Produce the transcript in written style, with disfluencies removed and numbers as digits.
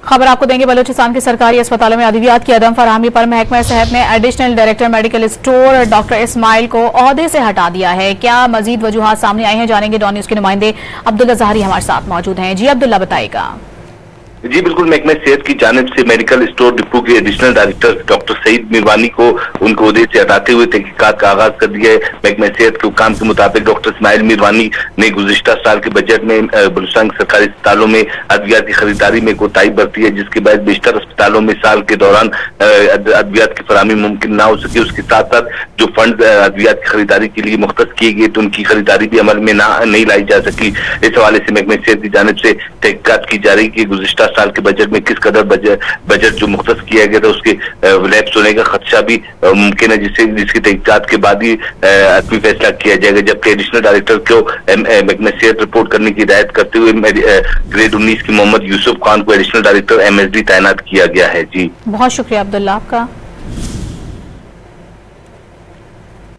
खबर आपको देंगे। बलूचिस्तान के सरकारी अस्पतालों में अद्वियात की अदम फराहमी पर महकमा सेहत ने additional director medical store doctor Ismail को ओहदे से हटा दिया है। क्या मजीद वजूहात सामने आई हैं, जानेंगे। डॉन न्यूज के नुमाइंदे अब्दुल्ला ज़हरी हमारे साथ मौजूद हैं। जी अब्दुल्ला, बताइएगा। जी बिल्कुल, महकमा सेहत की जानिब से मेडिकल स्टोर डिपो के additional director doctor Saeed Mirwani को उनके ओहदे से हटाते हुए तहकीकात का आगाज कर दिया है। महकमा सेहत के हुक्काम के मुताबिक डॉक्टर इस्माइल मीरवानी ने गुज़िश्ता साल के बजट में बलूचिस्तान के सरकारी अस्पतालों में अद्वियात की खरीदारी में कोताही बरती है, जिसके बाद बेशतर अस्पतालों में साल के दौरान अद्वियात की फराहमी मुमकिन ना हो सके। उसके साथ साथ जो फंड अद्वियात की खरीदारी के लिए मुख्तस किए गए तो उनकी खरीदारी भी अमल में नहीं लाई जा सकी। इस हवाले से महकमा सेहत की जानिब से तहकीकात की जा रही कि गुज़िश्ता साल के बजट में किस कदर बजट जो मुख्तस किया गया था उसके लैप्स होने का खदशा भी मुमकिन है, जिसकी तहकीकात के बाद ही आखिरी फैसला किया जाएगा। जबकि एडिशनल डायरेक्टर को महकमा सेहत रिपोर्ट करने की हिदायत करते हुए ग्रेड 19 के मोहम्मद यूसुफ खान को एडिशनल डायरेक्टर MSD तैनात किया गया है। जी बहुत शुक्रिया अब्दुल्ला आपका।